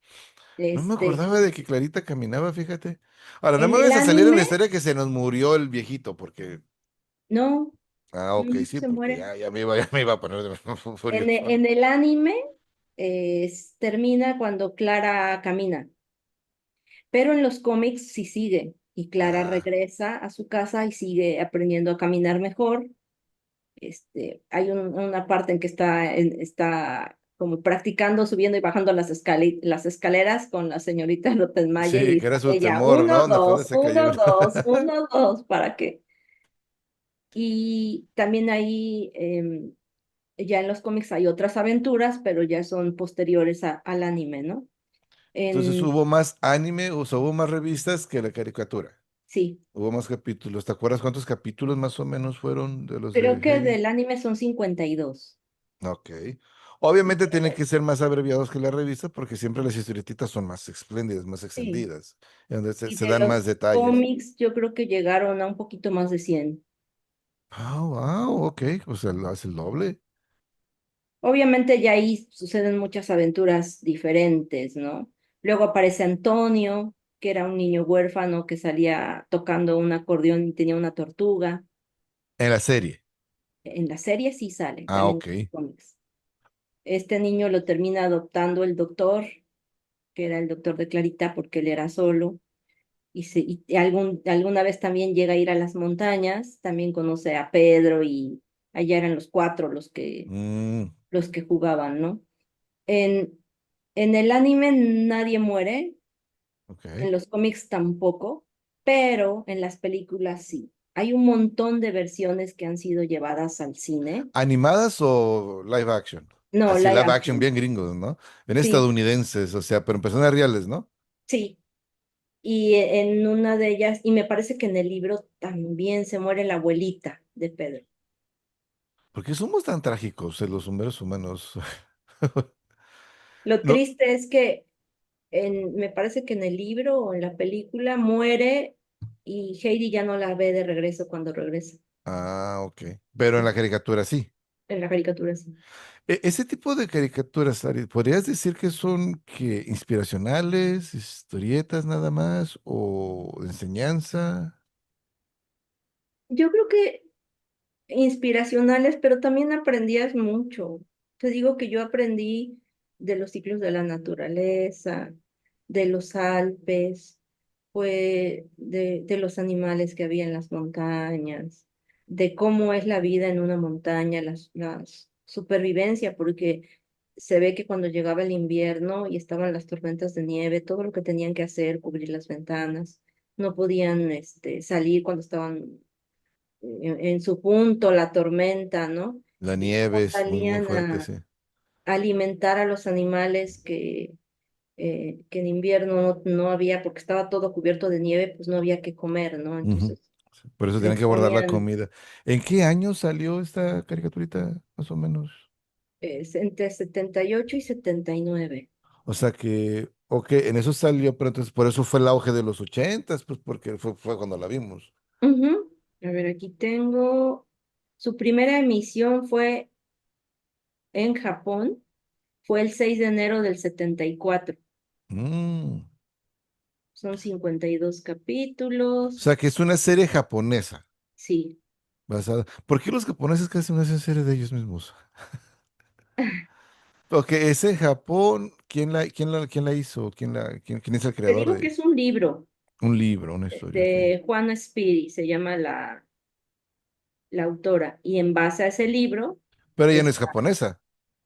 No me Este, acordaba de que Clarita caminaba, fíjate. Ahora, no en me el vas a salir en la anime, historia que se nos murió el viejito, porque no. Ah, ok, sí, Se porque muere. ya me iba a poner furioso. En el anime termina cuando Clara camina, pero en los cómics sí sigue y Clara Ah, regresa a su casa y sigue aprendiendo a caminar mejor. Hay una parte en que está como practicando, subiendo y bajando las escaleras con la señorita Rottenmeier y sí, que dice era su ella, temor, ¿no? Donde fue donde se cayó. uno, dos, uno, dos, ¿para qué? Y también ahí, ya en los cómics hay otras aventuras, pero ya son posteriores al anime, ¿no? Entonces En, hubo más anime, o sea, hubo más revistas que la caricatura. sí, Hubo más capítulos. ¿Te acuerdas cuántos capítulos más o menos fueron de los de creo que Heidi? del anime son 52. Ok. Obviamente tienen que ser más abreviados que la revista porque siempre las historietitas son más espléndidas, más Sí. extendidas, en donde se, Y se de dan más los detalles. cómics, yo creo que llegaron a un poquito más de 100. Ah, wow, ok, o sea, lo hace el doble. Obviamente ya ahí suceden muchas aventuras diferentes, ¿no? Luego aparece Antonio, que era un niño huérfano que salía tocando un acordeón y tenía una tortuga. En la serie. En la serie sí sale, Ah, también ok. en los cómics. Este niño lo termina adoptando el doctor, que era el doctor de Clarita, porque él era solo. Y alguna vez también llega a ir a las montañas, también conoce a Pedro y allá eran los cuatro Mm, los que jugaban, ¿no? En, en el anime nadie muere, ok. en los cómics tampoco, pero en las películas sí. Hay un montón de versiones que han sido llevadas al cine. ¿Animadas o live action? No, Así live live action, action. bien gringos, ¿no? Bien Sí, estadounidenses, o sea, pero en personas reales, ¿no? sí. Y en una de ellas, y me parece que en el libro también se muere la abuelita de Pedro. ¿Por qué somos tan trágicos los seres humanos? Lo No. triste es que me parece que en el libro o en la película muere y Heidi ya no la ve de regreso cuando regresa. Ah, ok. Pero en la caricatura sí. En la caricatura sí. Ese tipo de caricaturas, Ari, ¿podrías decir que son que inspiracionales, historietas nada más, o de enseñanza? Yo creo que inspiracionales, pero también aprendías mucho. Te digo que yo aprendí de los ciclos de la naturaleza, de los Alpes, de los animales que había en las montañas, de cómo es la vida en una montaña, las supervivencia, porque se ve que cuando llegaba el invierno y estaban las tormentas de nieve, todo lo que tenían que hacer, cubrir las ventanas, no podían salir cuando estaban en su punto la tormenta, ¿no? La Y cómo nieve es muy, muy salían fuerte, a sí. alimentar a los animales que en invierno no había, porque estaba todo cubierto de nieve, pues no había que comer, ¿no? Ujú. Entonces Por eso tienen que les guardar la ponían comida. ¿En qué año salió esta caricaturita, más o menos? entre 78 y 79. O sea que, ok, en eso salió, pero entonces por eso fue el auge de los ochentas, pues porque fue cuando la vimos. Ujú. A ver, aquí tengo, su primera emisión fue en Japón, fue el 6 de enero del 74. Mm. Son 52 O sea capítulos. que es una serie japonesa. Sí. Basada. ¿Por qué los japoneses casi no hacen serie de ellos mismos? Porque ese Japón, ¿quién la hizo? ¿Quién es el Te creador digo que de es un libro un libro, una historia? Ok. de Juana Spiri, se llama la autora, y en base a ese libro, Pero ella no es está, japonesa,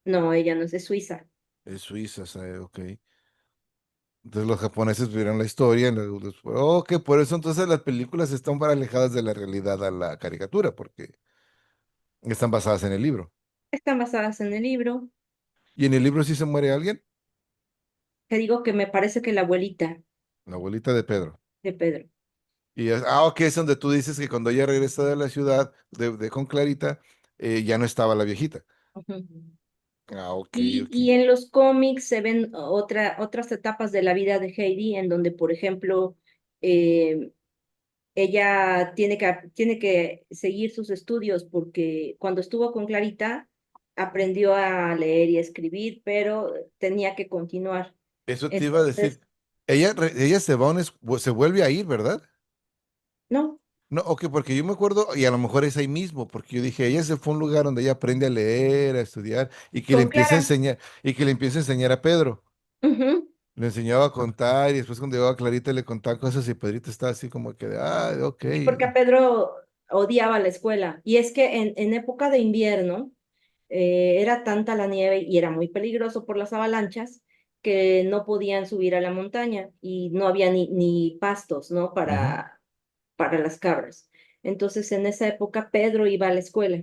no, ella no es de Suiza. es suiza, ok. Entonces los japoneses vieron la historia. Ok, por eso entonces las películas están para alejadas de la realidad a la caricatura, porque están basadas en el libro. Están basadas en el libro. ¿Y en el libro sí se muere alguien? Te digo que me parece que la abuelita La abuelita de Pedro. de Pedro. Ok, es donde tú dices que cuando ella regresa de la ciudad con Clarita, ya no estaba la viejita. Ujú. Ah, ok, ok. Y en los cómics se ven otras etapas de la vida de Heidi, en donde, por ejemplo, eh, ella tiene que seguir sus estudios porque cuando estuvo con Clarita aprendió a leer y a escribir, pero tenía que continuar. Eso te iba a decir. Entonces, Ella se va se vuelve a ir, ¿verdad? no, No, ok, porque yo me acuerdo, y a lo mejor es ahí mismo, porque yo dije, ella se fue a un lugar donde ella aprende a leer, a estudiar, y que le Con empieza a Clara. enseñar, y que le empieza a enseñar a Pedro. Ujú. Le enseñaba a contar, y después cuando llegaba Clarita le contaba cosas, y Pedrito estaba así como que, ah, ok. Sí, porque a Pedro odiaba la escuela. Y es que en época de invierno era tanta la nieve y era muy peligroso por las avalanchas que no podían subir a la montaña y no había ni pastos, ¿no? Ujú, Para las cabras. Entonces, en esa época, Pedro iba a la escuela.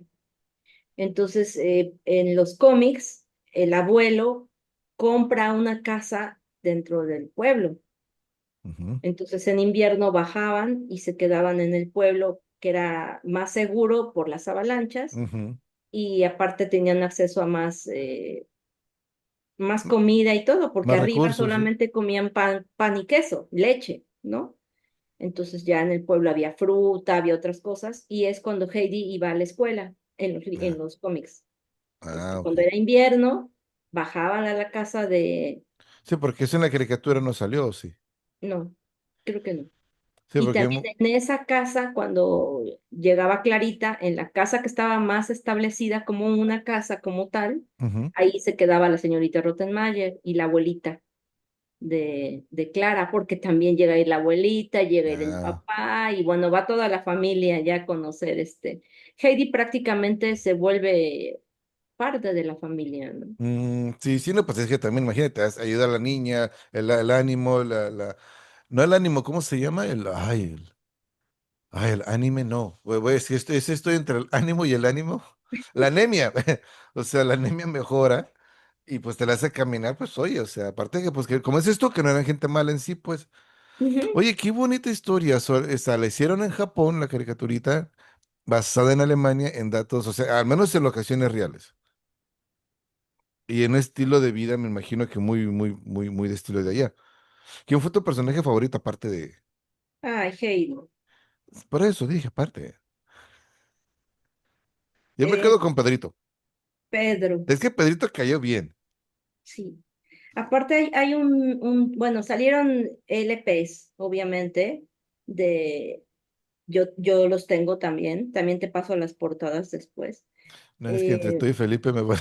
Entonces, en los cómics, el abuelo compra una casa dentro del pueblo. ujú, Entonces, en invierno bajaban y se quedaban en el pueblo, que era más seguro por las avalanchas, ujú. y aparte tenían acceso a más M- comida y todo, porque Más arriba recursos, sí. solamente comían pan y queso, leche, ¿no? Entonces ya en el pueblo había fruta, había otras cosas, y es cuando Heidi iba a la escuela en Ya. los cómics. Ah, ok. Cuando era invierno, bajaban a la casa de... Sí, porque eso en la caricatura no salió, sí. No, creo que no. Sí, Y porque... también en esa casa, cuando llegaba Clarita, en la casa que estaba más establecida como una casa como tal, ujú. ahí se quedaba la señorita Rottenmeier y la abuelita de Clara, porque también llega a ir la abuelita, llega a ir el Ah. papá, y bueno, va toda la familia ya a conocer este. Heidi prácticamente se vuelve parte de la familia, ¿no? Sí, sí, no, pues es que también, imagínate, ayuda a la niña, el ánimo, no el ánimo, ¿cómo se llama? El anime no. Voy a decir, estoy entre el ánimo y el ánimo. La anemia, o sea, la anemia mejora y pues te la hace caminar, pues oye, o sea, aparte que, pues, que, como es esto, que no eran gente mala en sí, pues, Ujú. oye, qué bonita historia, esa, la hicieron en Japón, la caricaturita, basada en Alemania, en datos, o sea, al menos en locaciones reales. Y en un estilo de vida, me imagino que muy, muy, muy, muy de estilo de allá. ¿Quién fue tu personaje favorito aparte de... Ay, Heidi. Por eso dije, aparte. Yo me Eh, quedo con Pedrito. Pedro, Es que Pedrito cayó bien. sí. Aparte hay bueno, salieron LPs, obviamente, de, yo los tengo también te paso las portadas después. No es que entre Eh, tú y Felipe me voy,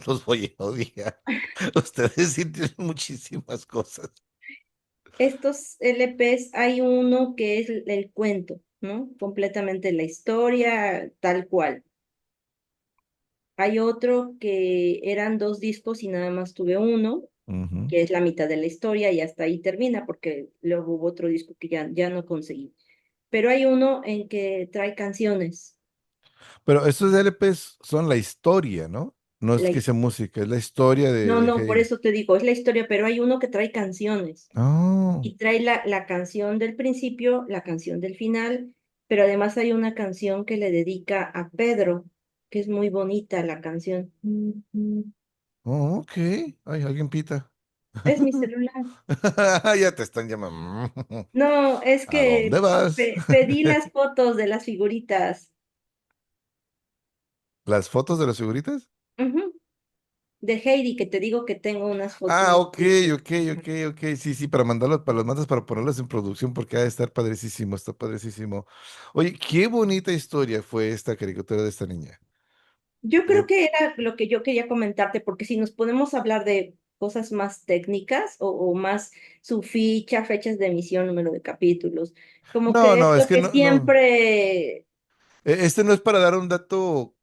los voy a odiar. Ustedes sí tienen muchísimas cosas. Estos LPs, hay uno que es el cuento, ¿no? Completamente la historia tal cual. Hay otro que eran dos discos y nada más tuve uno, Ujú. que es la mitad de la historia y hasta ahí termina, porque luego hubo otro disco que ya no conseguí. Pero hay uno en que trae canciones. Pero estos LPs son la historia, ¿no? No es La que his- sea música, es la historia no, de no, por Heidi. eso te digo, es la historia, pero hay uno que trae canciones. Oh, Y trae la canción del principio, la canción del final, pero además hay una canción que le dedica a Pedro, que es muy bonita la canción. oh, ok. Ay, alguien pita. Es mi celular. Ya te están llamando. No, es ¿A dónde que vas? pedí las fotos de las figuritas. ¿Las fotos de las figuritas? Ujú. De Heidi, que te digo que tengo unas fotos Ah, muy ok, bonitas. ok, ok, ok. Sí, sí, para mandarlos, para los mandas para ponerlos en producción porque ha de estar padricísimo, está padricísimo. Oye, qué bonita historia fue esta caricatura de esta niña. Yo creo Eh, que era lo que yo quería comentarte, porque si nos podemos hablar de cosas más técnicas o más su ficha, fechas de emisión, número de capítulos, como no, que es no, es lo que que no, no. siempre, Este no es para dar un dato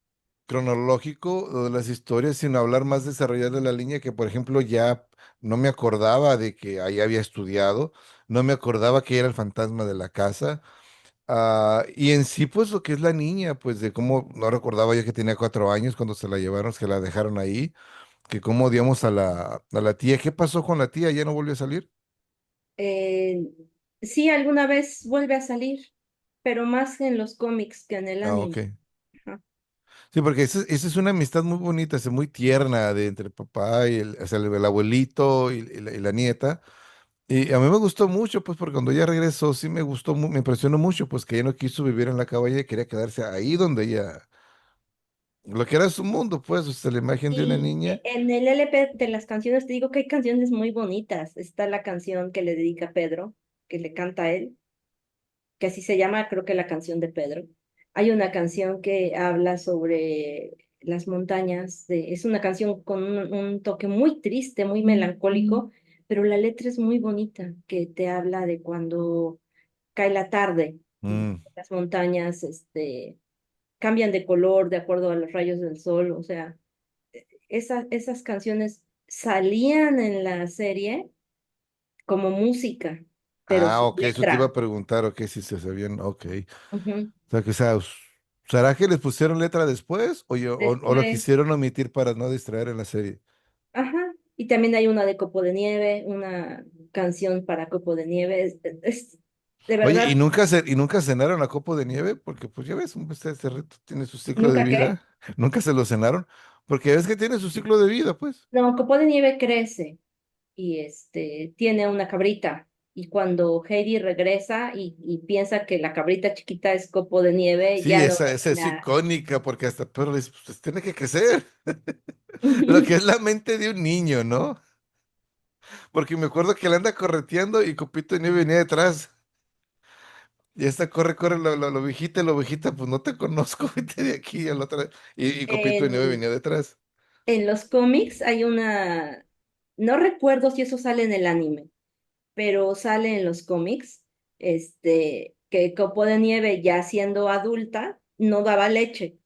cronológico de las historias, sino hablar más desarrollado de la línea que, por ejemplo, ya no me acordaba de que ahí había estudiado, no me acordaba que era el fantasma de la casa. Y en sí, pues lo que es la niña, pues de cómo, no recordaba yo que tenía 4 años cuando se la llevaron, que la dejaron ahí, que cómo odiamos a la tía. ¿Qué pasó con la tía? ¿Ya no volvió a salir? eh, sí, alguna vez vuelve a salir, pero más en los cómics que en el Ah, anime. ok. Ajá. Sí, porque esa es una amistad muy bonita, es muy tierna de entre el papá y o sea, el abuelito y la nieta. Y a mí me gustó mucho, pues, porque cuando ella regresó, sí me gustó, me impresionó mucho, pues, que ella no quiso vivir en la cabaña y quería quedarse ahí donde ella, lo que era su mundo, pues, o sea, la imagen de una Y niña. en el LP de las canciones te digo que hay canciones muy bonitas. Está la canción que le dedica Pedro, que le canta a él, que así se llama, creo que la canción de Pedro. Hay una canción que habla sobre las montañas, es una canción con un toque muy triste, muy melancólico, pero la letra es muy bonita, que te habla de cuando cae la tarde y Mm. las montañas, cambian de color de acuerdo a los rayos del sol. O sea, esas canciones salían en la serie como música, pero Ah, sin ok, eso te iba a letra. preguntar, ok, si se sabían, ok. Ujú. O sea, ¿será que les pusieron letra después o lo Después, quisieron omitir para no distraer en la serie? ajá, y también hay una de Copo de Nieve, una canción para Copo de Nieve. De Oye, verdad, y nunca cenaron la copo de nieve? Porque pues ya ves, este reto tiene su ciclo de ¿nunca qué? vida. Nunca se lo cenaron, porque ves que tiene su ciclo de vida, pues. No, Copo de Nieve crece y tiene una cabrita. Y cuando Heidi regresa y piensa que la cabrita chiquita es Copo de Nieve, Sí, ya no esa deja es nada. icónica, porque hasta perro le dice, pues tiene que crecer. Lo que es la mente de un niño, ¿no? Porque me acuerdo que le anda correteando y Copito de Nieve venía detrás. Y esta corre, corre, lo viejita, pues no te conozco, vete de aquí a la otra. Y Copito de Nieve En, venía detrás. en los cómics hay una, no recuerdo si eso sale en el anime, pero sale en los cómics, que Copo de Nieve ya siendo adulta no daba leche,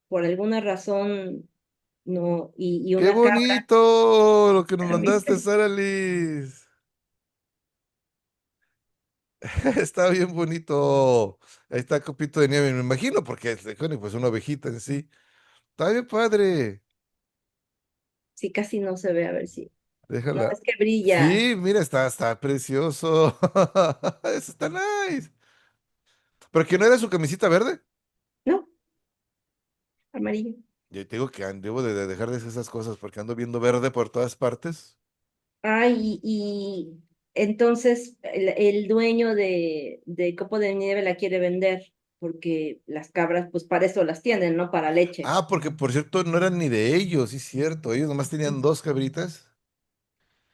por alguna razón no, y ¡Qué una cabra, bonito lo que nos mandaste, ¿viste? Sara Liz! Está bien bonito. Ahí está Copito de Nieve, me imagino, porque bueno, pues una ovejita en sí. Está bien padre. Sí, casi no se ve, a ver si. No, Déjala. es que brilla, Sí, mira, está precioso. Eso está nice. ¿Pero que no era su camisita verde? ¿no? Amarillo. Yo te digo que debo de dejar de hacer esas cosas porque ando viendo verde por todas partes. Y entonces el dueño de Copo de Nieve la quiere vender, porque las cabras, pues para eso las tienen, ¿no? Para leche. Ah, porque por cierto no eran ni de ellos, sí es cierto. Ellos nomás tenían dos cabritas.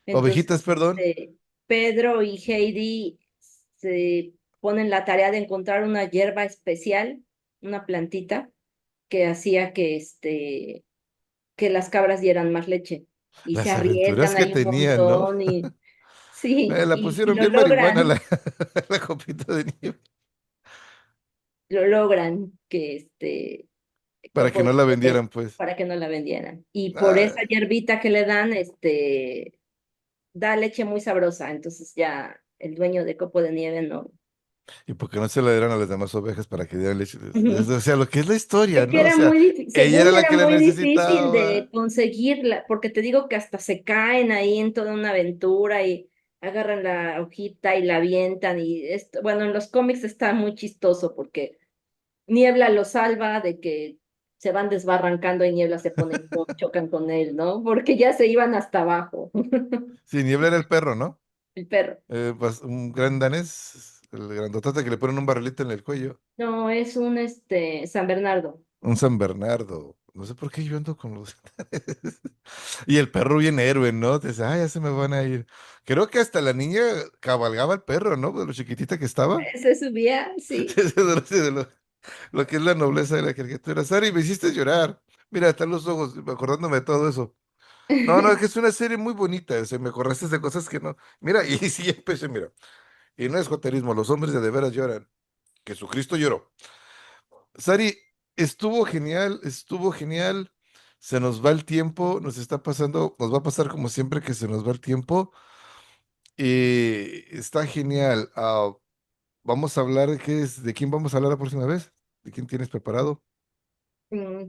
Entonces, Ovejitas, perdón. Pedro y Heidi se ponen la tarea de encontrar una hierba especial, una plantita, que hacía que las cabras dieran más leche. Y se Las aventuras arriesgan que ahí un tenían, ¿no? montón y sí, La y pusieron lo bien marihuana logran, la copita de nieve lo logran que para que no la vendieran, pues. para que no la vendieran. Y por esa Ah, hierbita que le dan, da leche muy sabrosa. Entonces ya el dueño de Copo de Nieve no. y porque no se la dieran a las demás ovejas para que dieran leche. Ujú. O sea, lo que es la historia, Es que ¿no? O era sea, muy difícil, ella era según la era que la muy difícil necesitaba. de conseguirla, porque te digo que hasta se caen ahí en toda una aventura y agarran la hojita y la avientan y esto, bueno, en los cómics está muy chistoso porque Niebla lo salva de que se van desbarrancando y Niebla se pone, chocan con él, ¿no? Porque ya se iban hasta abajo, Sí, Niebla era el perro, ¿no? el perro. Un gran danés, el grandotote que le ponen un barrilito en el cuello. No, es un San Bernardo. Un San Bernardo. No sé por qué yo ando con los... Y el perro bien héroe, ¿no? Dice, ah, ya se me van a ir. Creo que hasta la niña cabalgaba el perro, ¿no? De lo chiquitita que estaba. Se subía, sí. Lo que es la nobleza de la caricatura. Sari, me hiciste llorar. Mira, están los ojos, acordándome de todo eso. No, no, es que es una serie muy bonita. O sea, me acordaste de cosas que no. Mira, y sí, empecé, mira. Y no es joterismo, los hombres de veras lloran. Jesucristo lloró. Sari, estuvo genial, estuvo genial. Se nos va el tiempo, nos está pasando, nos va a pasar como siempre que se nos va el tiempo. Y está genial. Vamos a hablar de quién vamos a hablar la próxima vez. ¿De quién tienes preparado?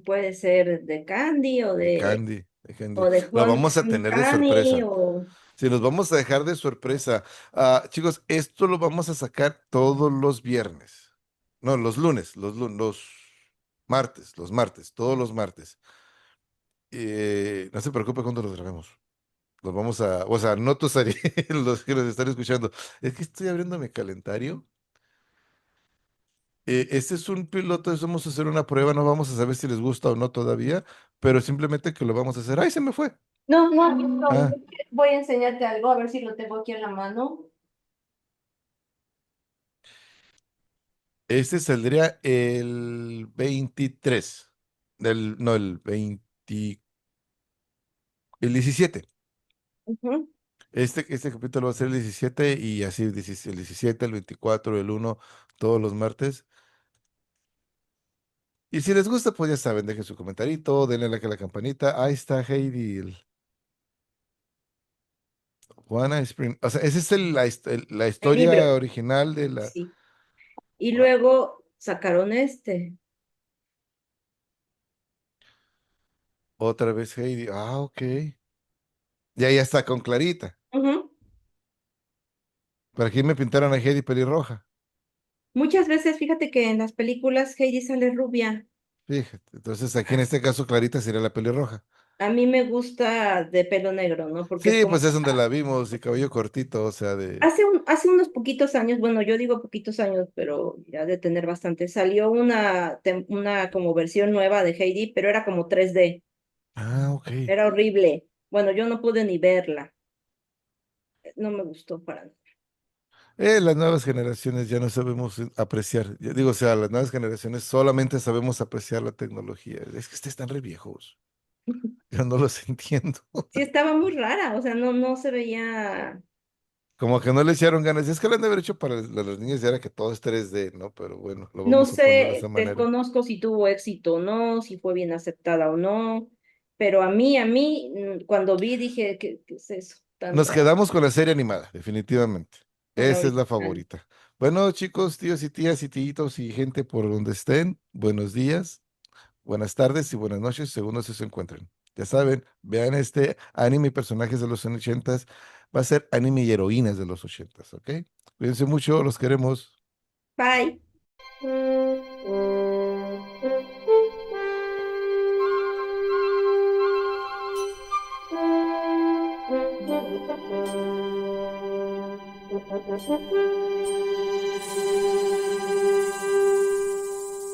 Puede ser de Candy De Candy, de Candy. o de Lo Juan vamos a tener de Candy sorpresa. o Si nos vamos a dejar de sorpresa. Chicos, esto lo vamos a sacar todos los viernes. No, los lunes, los martes, todos los martes. No se preocupe cuando los grabemos. Los vamos a, o sea, no tú, Sari, los que nos están escuchando. Es que estoy abriendo mi calendario. Este es un piloto, vamos a hacer una prueba, no vamos a saber si les gusta o no todavía, pero simplemente que lo vamos a hacer. ¡Ay, se me fue! no, no, no, Ah, voy a enseñarte algo, a ver si lo tengo aquí en la mano. Este saldría el 23 no, el 20, el 17. Ujú. Este capítulo va a ser el 17 y así el 17, el 24, el 1, todos los martes. Y si les gusta, pues ya saben, dejen su comentarito, denle like a la campanita. Ahí está Heidi, Juana Spring. O sea, esa es la El libro, historia original de la... sí. Y Wow. luego sacaron este. Otra vez Heidi. Ah, ok. Ya está con Clarita. Ujú. Pero aquí me pintaron a Heidi pelirroja. Muchas veces, fíjate que en las películas Heidi sale rubia. Fíjate. Entonces aquí en este caso Clarita sería la pelirroja. A mí me gusta de pelo negro, ¿no? Porque es Sí, como pues es donde la vimos y cabello cortito, o sea, de... hace unos poquitos años, bueno, yo digo poquitos años, pero ya de tener bastante, salió una como versión nueva de Heidi, pero era como 3D. Ah, ok. Era horrible. Bueno, yo no pude ni verla. No me gustó para nada. Las nuevas generaciones ya no sabemos apreciar. Ya digo, o sea, las nuevas generaciones solamente sabemos apreciar la tecnología. Es que ustedes están re viejos. Yo no los entiendo. Sí, estaba muy rara, o sea, no se veía. Como que no le echaron ganas. Es que lo han de haber hecho para los niños ya era que todo es 3D, ¿no? Pero bueno, lo No vamos a poner de esa sé, manera. desconozco si tuvo éxito o no, si fue bien aceptada o no, pero cuando vi dije, ¿qué es eso tan Nos raro? quedamos con la serie animada, definitivamente. Con la Esa es la original. favorita. Bueno, chicos, tíos y tías y tíitos y gente por donde estén, buenos días, buenas tardes y buenas noches, según donde se encuentren. Ya saben, vean este anime y personajes de los 80s. Va a ser anime y heroínas de los 80s, ¿ok? Cuídense mucho, los queremos. Bye.